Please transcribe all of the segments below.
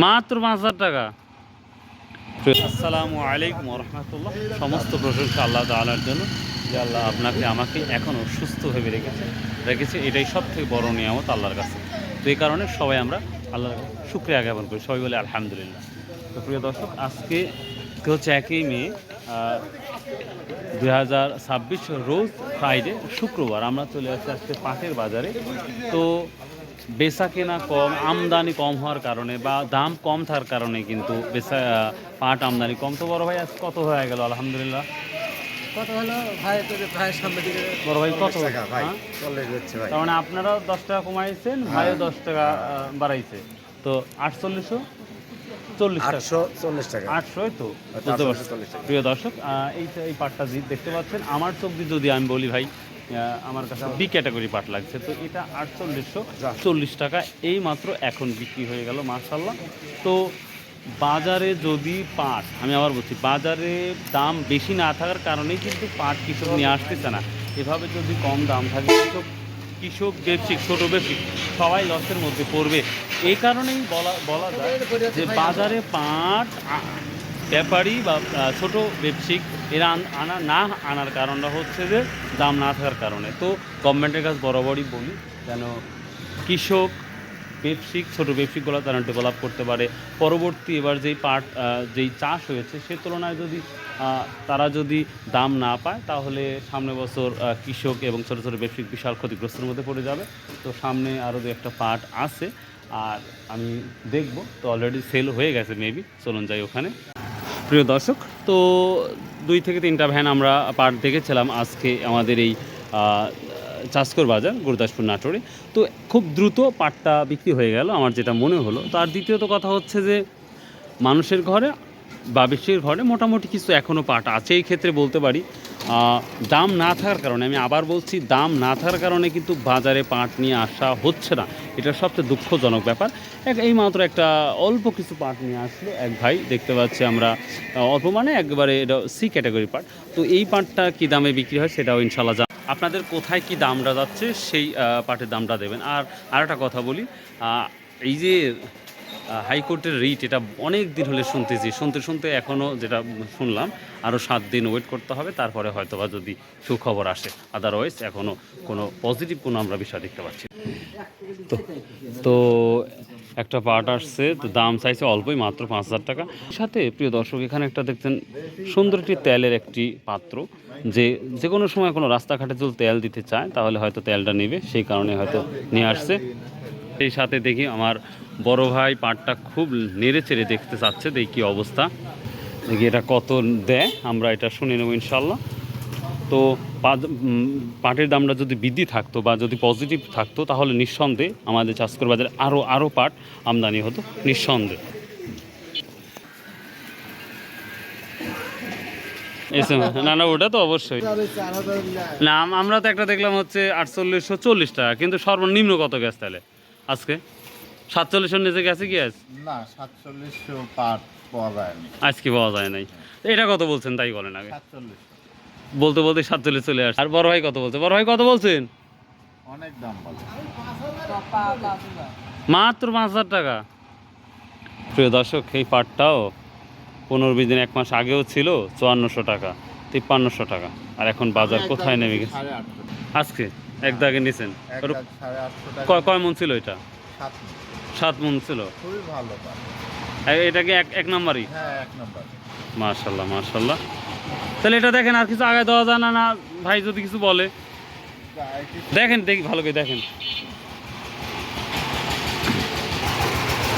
মাত্র 5,000 টাকা। আসসালামু আলাইকুম রহমতুল্লাহ। সমস্ত প্রশংসা আল্লাহ তাআলার জন্য যে আল্লাহ আপনাকে আমাকে এখনও সুস্থভাবে রেখেছে। এটাই সব থেকে বড় নিয়ামত আল্লাহর কাছে। তো এই কারণে সবাই আমরা আল্লাহর শুকরিয়া জ্ঞাপন করি, সবাই বলে আলহামদুলিল্লাহ। তো প্রিয় দর্শক, আজকে হচ্ছে 1 মে 2026 রোজ ফ্রাইডে, শুক্রবার। আমরা চলে আসছি আজকে পাটের বাজারে। তো বেচা কেনা কম, আমদানি কম হওয়ার কারণে বা দাম কম থাকার কারণে কিন্তু পাট আমদানি কম। তো বড় ভাই আজ কত হয়ে গেল? আলহামদুলিল্লাহ। কত হলো ভাই? তো ভাই সামনে দিকে বড় ভাই কত টাকা ভাই, হ্যাঁ? 40 হচ্ছে ভাই। তার মানে আপনারাও 10 টাকা কমাইছেন, ভাইও 10 টাকা বাড়াইছে। তো 4840 টাকা, 840 টাকা। 800 তো বুঝতে পারছি। 840 টাকা। প্রিয় দর্শক, এই পাটটা দেখতে পাচ্ছেন, আমার চোখ দিয়ে যদি আমি বলি ভাই, আমার কাছে বি ক্যাটাগরি পাট লাগছে। তো এটা 4840 টাকা এই মাত্র এখন বিক্রি হয়ে গেল, মাশাআল্লাহ। তো বাজারে যদি পাট, আমি আবার বলছি, বাজারে দাম বেশি না থাকার কারণেই কিন্তু পাট কৃষক নিয়ে আসতেছে না। এভাবে যদি কম দাম থাকে, কৃষক ব্যবসায়িক, ছোটো ব্যবসায়িক সবাই লসের মধ্যে পড়বে। এই কারণেই বলা যায় যে বাজারে পাট ব্যাপারী বা ছোটো ব্যবসায়িক এরা আনার কারণটা হচ্ছে যে দাম না থাকার কারণে। তো গভর্নমেন্টের কাছে বরাবরই বলি যেন কৃষক, ব্যবসায়িক, ছোটো ব্যবসায়িকগুলো তারা ডেভেলপ করতে পারে। পরবর্তী এবার যেই পাট যেই চাষ হয়েছে সে তুলনায় যদি তারা যদি দাম না পায়, তাহলে সামনে বছর কৃষক এবং ছোটো ছোটো ব্যবসায়িক বিশাল ক্ষতিগ্রস্তের মধ্যে পড়ে যাবে। তো সামনে আরও দু একটা পাট আছে, আর আমি দেখব। তো অলরেডি সেল হয়ে গেছে মেবি, চলুন যাই ওখানে। প্রিয় দর্শক, তো 2 থেকে 3টা ভ্যান আমরা পাট দেখেছিলাম আজকে আমাদের এই চাষকর বাজার, গুরুদাসপুর, নাটোরে। তো খুব দ্রুত পাটটা বিক্রি হয়ে গেল আমার যেটা মনে হলো। তো আর দ্বিতীয়ত কথা হচ্ছে যে মানুষের ঘরে বা বেশির ঘরে মোটামুটি কিছু এখনও পাট আছে। এই ক্ষেত্রে বলতে পারি দাম না থাকার কারণে, আমি আবার বলছি, দাম না থাকার কারণে কিন্তু বাজারে পাট নিয়ে আসা হচ্ছে না। এটা সবচেয়ে দুঃখজনক ব্যাপার। এই মাত্র একটা অল্প কিছু পাট নিয়ে আসলো এক ভাই, দেখতে পাচ্ছি আমরা। অল্প মানে একবারে এটা সি ক্যাটাগরি পাট। তো এই পাটটা কী দামে বিক্রি হয় সেটাও ইনশাল্লাহ আপনাদের কোথায় কি দামটা যাচ্ছে সেই পাটের দামটা দেবেন। আর একটা কথা বলি, এই যে হাইকোর্টের রিট, এটা অনেক দিন হলে শুনতে এখনও যেটা শুনলাম আরও 7 দিন ওয়েট করতে হবে, তারপরে হয়তো বা যদি সুখবর আসে। আদারওয়াইজ এখনও কোনো পজিটিভ কোনো আমরা বিষয় দেখতে পাচ্ছি। তো একটা পাট আসছে, তো দাম চাইছে অল্পই, মাত্র 5,000 টাকা। সাথে প্রিয় দর্শক, এখানে একটা দেখছেন সুন্দর একটি তেলের একটি পাত্র, যে কোনো সময় কোনো রাস্তাঘাটে যদি তেল দিতে চায় তাহলে হয়তো তেলটা নেবে, সেই কারণে হয়তো নিয়ে আসছে। সেই সাথে দেখি আমার বড় ভাই পাটটা খুব নেড়ে চেড়ে দেখতে চাচ্ছে, দেখি কী অবস্থা, দেখি এটা কত দেয়, আমরা এটা শুনে নেব ইনশাল্লাহ। তো পাটের দামটা যদি বৃদ্ধি থাকতো বা যদি পজিটিভ থাকতো, তাহলে নিঃসন্দেহে আমাদের চাষকর বাজারে আরও পাট আমদানি হতো, নিঃসন্দেহে। না, ওটা তো অবশ্যই না। আমরা তো একটা দেখলাম হচ্ছে 4840 টাকা, কিন্তু সর্বনিম্ন কত গেছে তাহলে আজকে? 4700 নিচে গেছে কি আজ? না, 4700 পাট পাওয়া যায়নি আজকে, পাওয়া যায় নাই। এটা কত বলছেন তাই বলেন আগে। 4700 বলতে 47 চলে আসে। আর বড় ভাই কত বলছে? বড় ভাই কত বলছেন? অনেক দাম বলে। মাত্র 5,000 টাকা। প্রিয় দর্শক, এই পাটটাও 15-20 দিন, 1 মাস আগেও ছিল 5400 টাকা, 5300 টাকা, আর এখন বাজার কোথায় নেমে গেছে। আজকে এক দাগে নিছেন? কয় মন ছিল এটা? 7 মন ছিল। খুবই ভালো পাট। এটা কি এক নাম্বারই? হ্যাঁ, 1 নাম্বার। মাশাল্লাহ মাশাল্লাহ। তাহলে এটা দেখেন, আর কিছু আগে দেওয়া যায় না ভাই? যদি কিছু বলে দেখেন, দেখি ভালো করে দেখেন।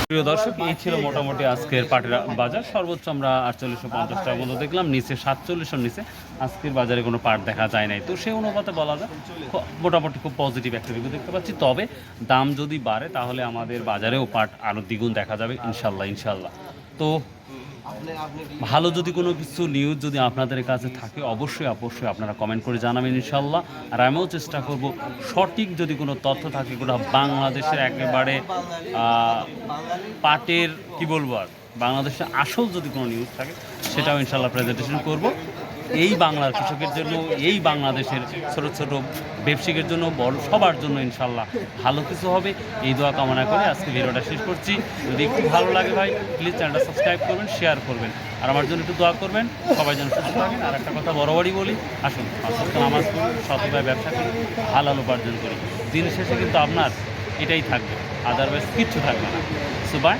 প্রিয় দর্শক, এই ছিল মোটামুটি আজকের পাটের বাজার। সর্বোচ্চ আমরা 4850 টাকা পর্যন্ত দেখলাম, নিচে 4700 নিচে আজকের বাজারে কোনো পাট দেখা যায় নাই। তো সেই অনুপাতে বলা যায় মোটামুটি খুব পজিটিভ একটা রিভিউ দেখতে পাচ্ছি। তবে দাম যদি বাড়ে তাহলে আমাদের বাজারেও পাট আরও দ্বিগুণ দেখা যাবে ইনশাল্লাহ। তো ভালো যদি কোনো কিছু নিউজ যদি আপনাদের কাছে থাকে, অবশ্যই আপনারা কমেন্ট করে জানাবেন ইনশাল্লাহ। আর আমিও চেষ্টা করব সঠিক যদি কোনো তথ্য থাকে, গোটা বাংলাদেশের একেবারে পাটের কি বলবো, আর বাংলাদেশের আসল যদি কোনো নিউজ থাকে সেটাও ইনশাল্লাহ প্রেজেন্টেশন করব। এই বাংলার কৃষকের জন্য, এই বাংলাদেশের ছোট ছোট ব্যবসায়ীদের জন্য, বড় সবার জন্য ইনশাল্লাহ ভালো কিছু হবে, এই দোয়া কামনা করে আজকে ভিডিওটা শেষ করছি। যদি একটু ভালো লাগে ভাই প্লিজ চ্যানেলটা সাবস্ক্রাইব করবেন, শেয়ার করবেন, আর আমার জন্য একটু দোয়া করবেন। সবাই যেন সুস্থ থাকেন। আর একটা কথা বরাবরই বলি, আসুন পাঁচ নামাজ পড়ি, সততায় ব্যবসা করি, হালাল উপার্জন করি, দিন শেষে কিন্তু আপনার এটাই থাকবে, আদারওয়াইজ কিচ্ছু থাকবে না। So by.